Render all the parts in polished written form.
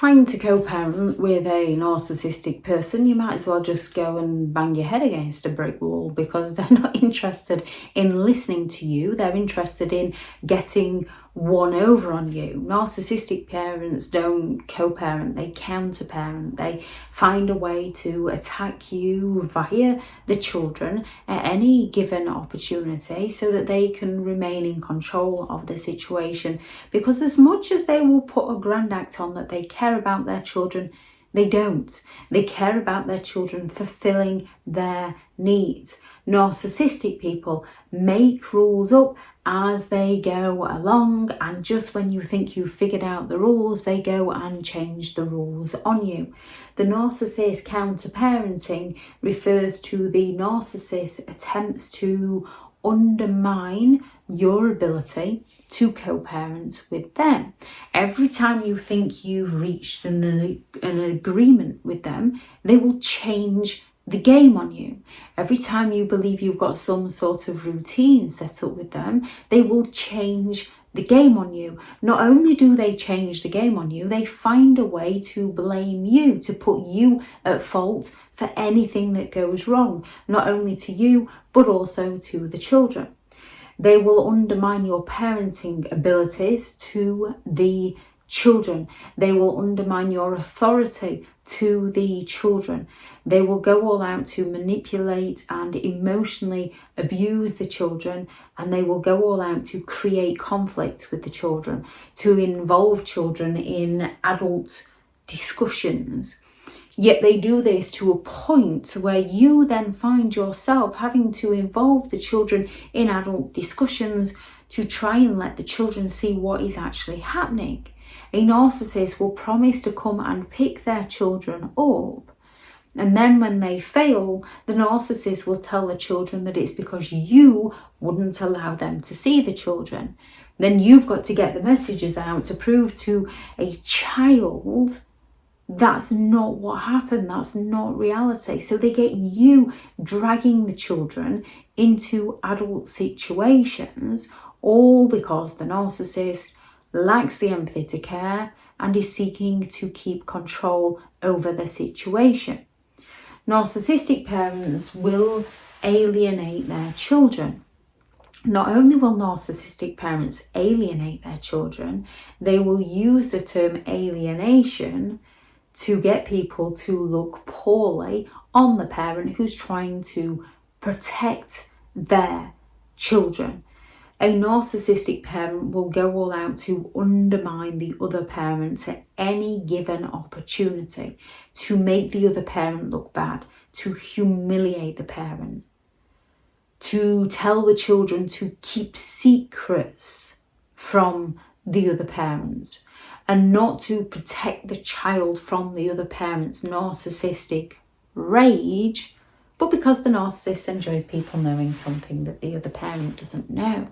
trying to co-parent with a narcissistic person, you might as well just go and bang your head against a brick wall, because they're not interested in listening to you. They're interested in getting one over on you. Narcissistic parents don't co-parent, they counter-parent. They find a way to attack you via the children at any given opportunity so that they can remain in control of the situation. Because as much as they will put a grand act on that they care about their children, they don't. They care about their children fulfilling their needs. Narcissistic people make rules up as they go along, and just when you think you've figured out the rules, they go and change the rules on you. The narcissist counterparenting refers to the narcissist attempts to undermine your ability to co-parent with them. Every time you think you've reached an agreement with them, they will change the game on you. Every time you believe you've got some sort of routine set up with them, they will change the game on you. Not only do they change the game on you, they find a way to blame you, to put you at fault for anything that goes wrong, not only to you, but also to the children. They will undermine your parenting abilities to the children. They will undermine your authority to the children. They will go all out to manipulate and emotionally abuse the children, and they will go all out to create conflict with the children, to involve children in adult discussions. Yet they do this to a point where you then find yourself having to involve the children in adult discussions to try and let the children see what is actually happening. A narcissist will promise to come and pick their children up, and then when they fail, the narcissist will tell the children that it's because you wouldn't allow them to see the children. Then you've got to get the messages out to prove to a child that's not what happened, that's not reality. So they get you dragging the children into adult situations, all because the narcissist lacks the empathy to care and is seeking to keep control over the situation. Narcissistic parents will alienate their children. Not only will narcissistic parents alienate their children, they will use the term alienation to get people to look poorly on the parent who's trying to protect their children. A narcissistic parent will go all out to undermine the other parent at any given opportunity, to make the other parent look bad, to humiliate the parent, to tell the children to keep secrets from the other parents, and not to protect the child from the other parent's narcissistic rage, but because the narcissist enjoys people knowing something that the other parent doesn't know.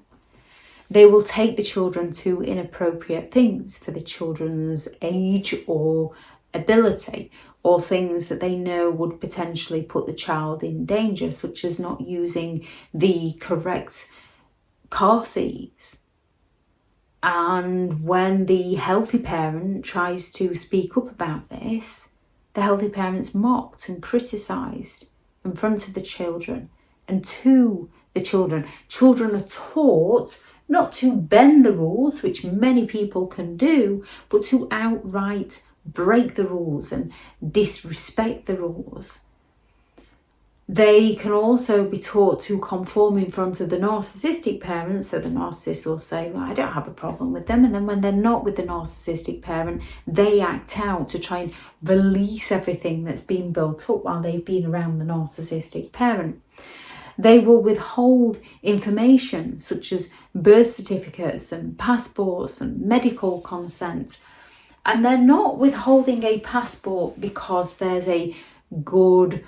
They will take the children to inappropriate things for the children's age or ability, or things that they know would potentially put the child in danger, such as not using the correct car seats. And when the healthy parent tries to speak up about this, the healthy parent's mocked and criticised in front of the children and to the children. Children are taught not to bend the rules, which many people can do, but to outright break the rules and disrespect the rules. They can also be taught to conform in front of the narcissistic parent, so the narcissist will say, well, I don't have a problem with them, and then when they're not with the narcissistic parent, they act out to try and release everything that's been built up while they've been around the narcissistic parent. They will withhold information such as birth certificates and passports and medical consent. And they're not withholding a passport because there's a good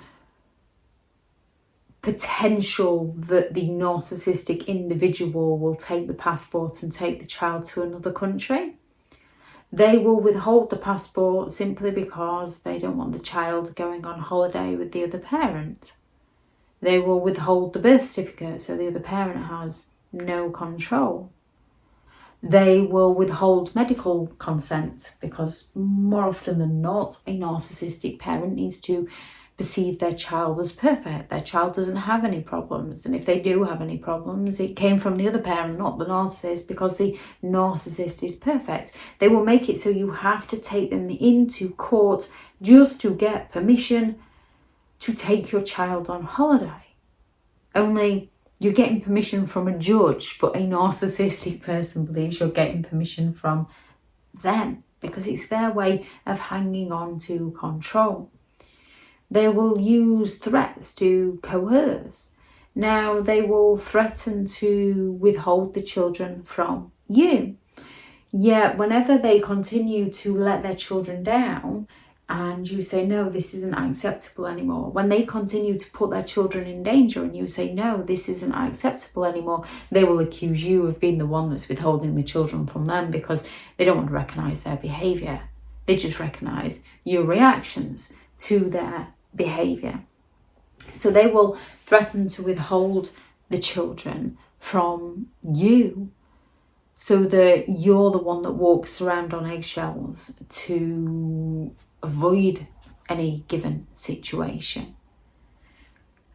potential that the narcissistic individual will take the passport and take the child to another country. They will withhold the passport simply because they don't want the child going on holiday with the other parent. They will withhold the birth certificate so the other parent has no control. They will withhold medical consent because more often than not, a narcissistic parent needs to perceive their child as perfect. Their child doesn't have any problems. And if they do have any problems, it came from the other parent, not the narcissist, because the narcissist is perfect. They will make it so you have to take them into court just to get permission to take your child on holiday. Only you're getting permission from a judge, but a narcissistic person believes you're getting permission from them because it's their way of hanging on to control. They will use threats to coerce. Now, they will threaten to withhold the children from you. Yet, whenever they continue to let their children down, and you say, no, this isn't acceptable anymore. When they continue to put their children in danger and you say, no, this isn't acceptable anymore, they will accuse you of being the one that's withholding the children from them because they don't want to recognise their behaviour. They just recognise your reactions to their behaviour. So they will threaten to withhold the children from you so that you're the one that walks around on eggshells to avoid any given situation.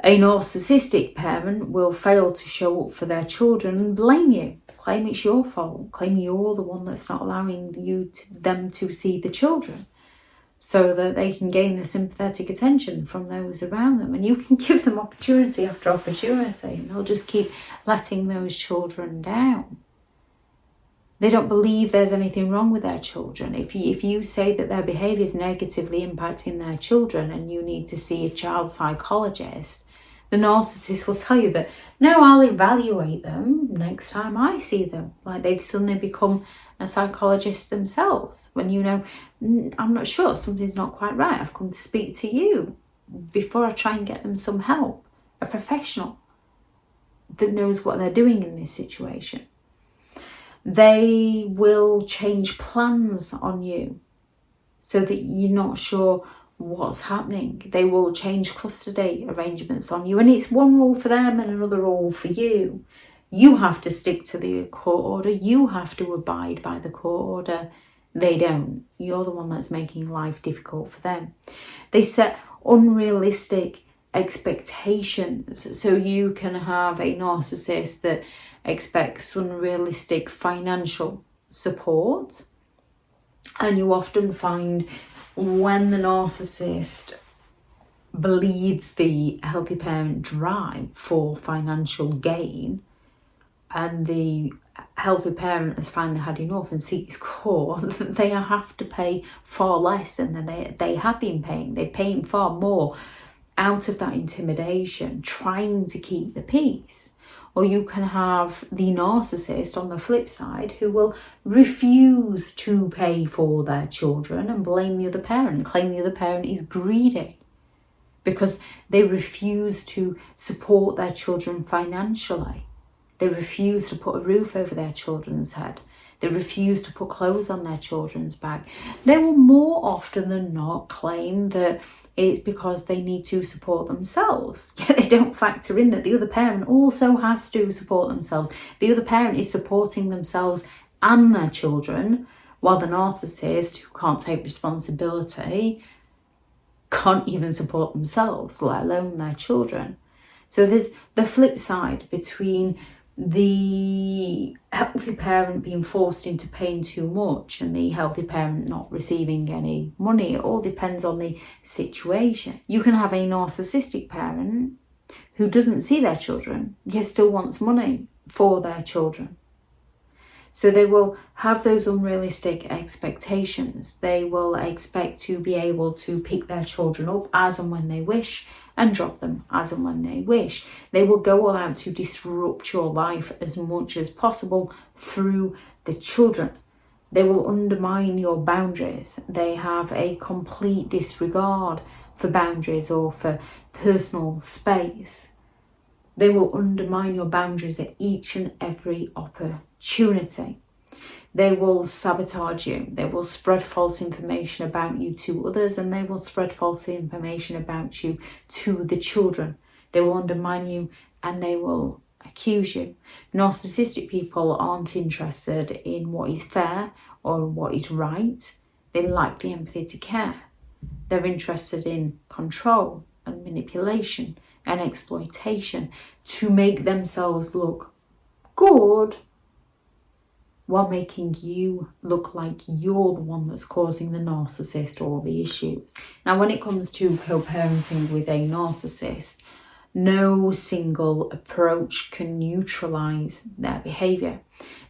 A narcissistic parent will fail to show up for their children and blame you, claim it's your fault, claim you're the one that's not allowing them to see the children, so that they can gain the sympathetic attention from those around them. And you can give them opportunity after opportunity, and they'll just keep letting those children down. They don't believe there's anything wrong with their children. If you say that their behaviour is negatively impacting their children and you need to see a child psychologist, the narcissist will tell you that, no, I'll evaluate them next time I see them. Like they've suddenly become a psychologist themselves. When you know, I'm not sure, something's not quite right. I've come to speak to you before I try and get them some help. A professional that knows what they're doing in this situation. They will change plans on you so that you're not sure what's happening. They will change custody arrangements on you, and it's one rule for them and another rule for you. You have to stick to the court order. You have to abide by the court order. They don't. You're the one that's making life difficult for them. They set unrealistic expectations. So you can have a narcissist that expects unrealistic financial support, and you often find when the narcissist bleeds the healthy parent dry for financial gain, and the healthy parent has finally had enough and seeks court, they have to pay far less than they have been paying. They're paying far more out of that intimidation, trying to keep the peace. Or you can have the narcissist on the flip side who will refuse to pay for their children and blame the other parent, claim the other parent is greedy because they refuse to support their children financially. They refuse to put a roof over their children's head. They refuse to put clothes on their children's back. They will more often than not claim that it's because they need to support themselves. Yet they don't factor in that the other parent also has to support themselves. The other parent is supporting themselves and their children, while the narcissist, who can't take responsibility, can't even support themselves, let alone their children. So there's the flip side between the healthy parent being forced into paying too much and the healthy parent not receiving any money. It all depends on the situation. You can have a narcissistic parent who doesn't see their children, yet still wants money for their children. So they will have those unrealistic expectations. They will expect to be able to pick their children up as and when they wish and drop them as and when they wish. They will go all out to disrupt your life as much as possible through the children. They will undermine your boundaries. They have a complete disregard for boundaries or for personal space. They will undermine your boundaries at each and every opportunity. They will sabotage you. They will spread false information about you to others, and they will spread false information about you to the children. They will undermine you and they will accuse you. Narcissistic people aren't interested in what is fair or what is right. They lack the empathy to care. They're interested in control and manipulation and exploitation to make themselves look good while making you look like you're the one that's causing the narcissist all the issues. Now, when it comes to co-parenting with a narcissist, no single approach can neutralise their behaviour.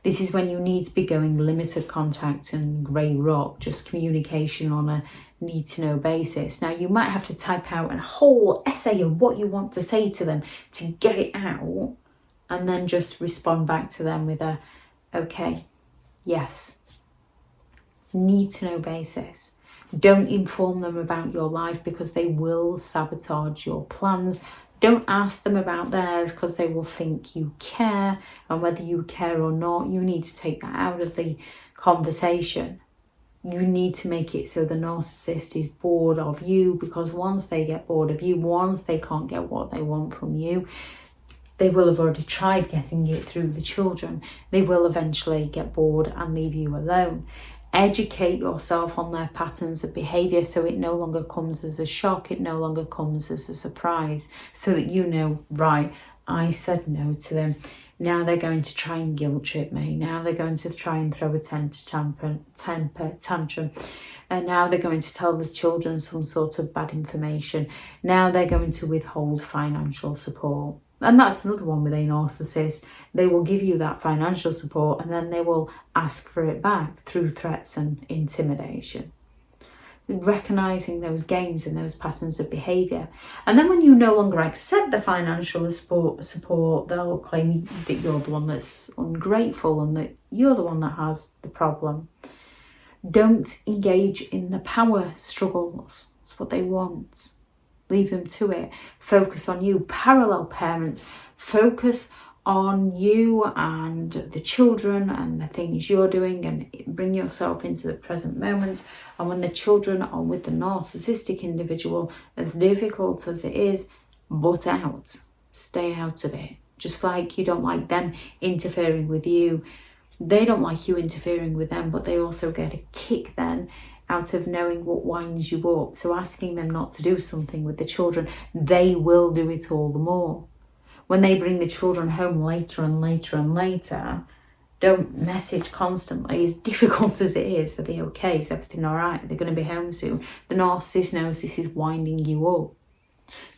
This is when you need to be going limited contact and grey rock, just communication on a need-to-know basis. Now, you might have to type out a whole essay of what you want to say to them to get it out, and then just respond back to them with a, okay, yes. Need-to-know basis. Don't inform them about your life because they will sabotage your plans. Don't ask them about theirs because they will think you care, and whether you care or not, you need to take that out of the conversation. You need to make it so the narcissist is bored of you, because once they get bored of you, once they can't get what they want from you, they will have already tried getting it through the children. They will eventually get bored and leave you alone. Educate yourself on their patterns of behaviour so it no longer comes as a shock, it no longer comes as a surprise, so that you know, right, I said no to them. Now they're going to try and guilt trip me. Now they're going to try and throw a temper tantrum. And now they're going to tell the children some sort of bad information. Now they're going to withhold financial support. And that's another one with a narcissist. They will give you that financial support and then they will ask for it back through threats and intimidation. Recognising those games and those patterns of behaviour. And then when you no longer accept the financial support, they'll claim that you're the one that's ungrateful and that you're the one that has the problem. Don't engage in the power struggles. That's what they want. Leave them to it. Focus on you. Parallel parent. Focus on you and the children and the things you're doing, and bring yourself into the present moment. And when the children are with the narcissistic individual, as difficult as it is, butt out. Stay out of it. Just like you don't like them interfering with you, they don't like you interfering with them, but they also get a kick then out of knowing what winds you up. So asking them not to do something with the children, they will do it all the more. When they bring the children home later and later and later, don't message constantly. As difficult as it is, are they okay? Is everything all right? They're going to be home soon. The narcissist knows this is winding you up.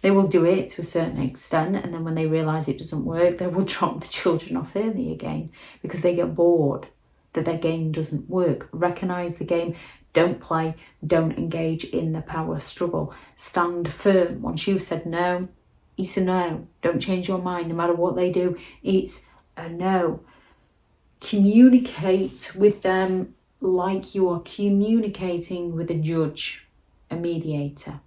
They will do it to a certain extent, and then when they realise it doesn't work, they will drop the children off early again because they get bored that their game doesn't work. Recognise the game. Don't play. Don't engage in the power struggle. Stand firm. Once you've said no, it's a no. Don't change your mind. No matter what they do, it's a no. Communicate with them like you are communicating with a judge, a mediator.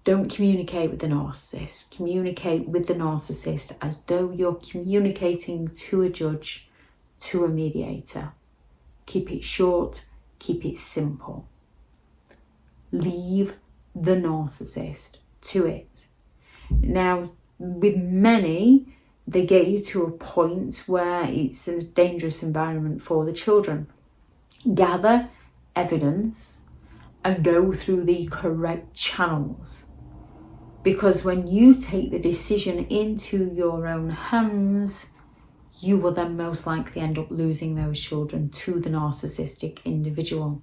Don't communicate with the narcissist. Communicate with the narcissist as though you're communicating to a judge, to a mediator. Keep it short. Keep it simple. Leave the narcissist to it. Now, with many, they get you to a point where it's a dangerous environment for the children. Gather evidence and go through the correct channels. Because when you take the decision into your own hands, you will then most likely end up losing those children to the narcissistic individual.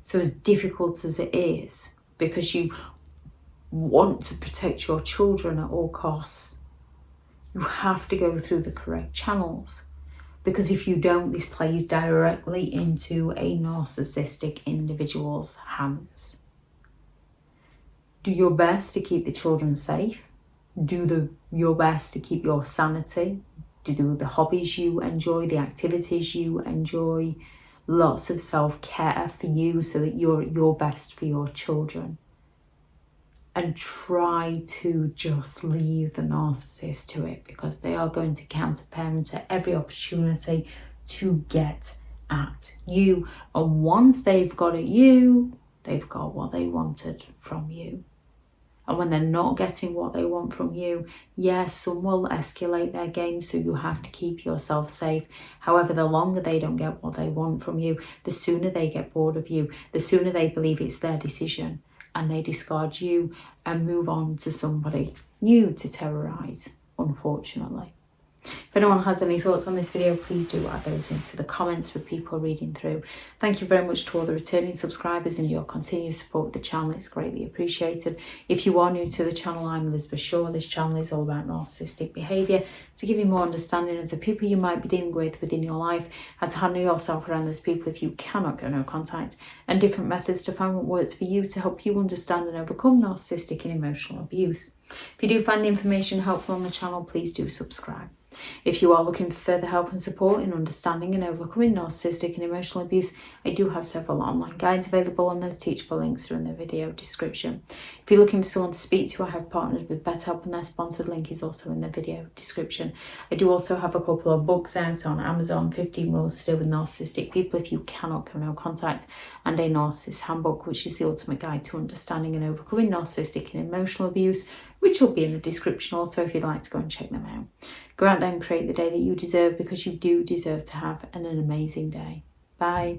So as difficult as it is, because you want to protect your children at all costs, you have to go through the correct channels. Because if you don't, this plays directly into a narcissistic individual's hands. Do your best to keep the children safe. Do your best to keep your sanity. Do the hobbies you enjoy, the activities you enjoy. Lots of self-care for you so that you're at your best for your children. And try to just leave the narcissist to it, because they are going to counterparent at every opportunity to get at you. And once they've got at you, they've got what they wanted from you. And when they're not getting what they want from you, yes, some will escalate their game, so you have to keep yourself safe. However, the longer they don't get what they want from you, the sooner they get bored of you, the sooner they believe it's their decision and they discard you and move on to somebody new to terrorise, unfortunately. If anyone has any thoughts on this video, please do add those into the comments for people reading through. Thank you very much to all the returning subscribers and your continued support with the channel. It's greatly appreciated. If you are new to the channel, I'm Elizabeth Shaw. This channel is all about narcissistic behaviour, to give you more understanding of the people you might be dealing with within your life, and to handle yourself around those people if you cannot get no contact, and different methods to find what works for you to help you understand and overcome narcissistic and emotional abuse. If you do find the information helpful on the channel, please do subscribe. If you are looking for further help and support in understanding and overcoming narcissistic and emotional abuse, I do have several online guides available, and those teachable links are in the video description. If you're looking for someone to speak to, I have partnered with BetterHelp, and their sponsored link is also in the video description. I do also have a couple of books out on Amazon: 15 Rules to Deal with Narcissistic People If You Cannot Come No Contact, and a Narcissist Handbook, which is the ultimate guide to understanding and overcoming narcissistic and emotional abuse, which will be in the description also if you'd like to go and check them out. Go out there and create the day that you deserve, because you do deserve to have an amazing day. Bye.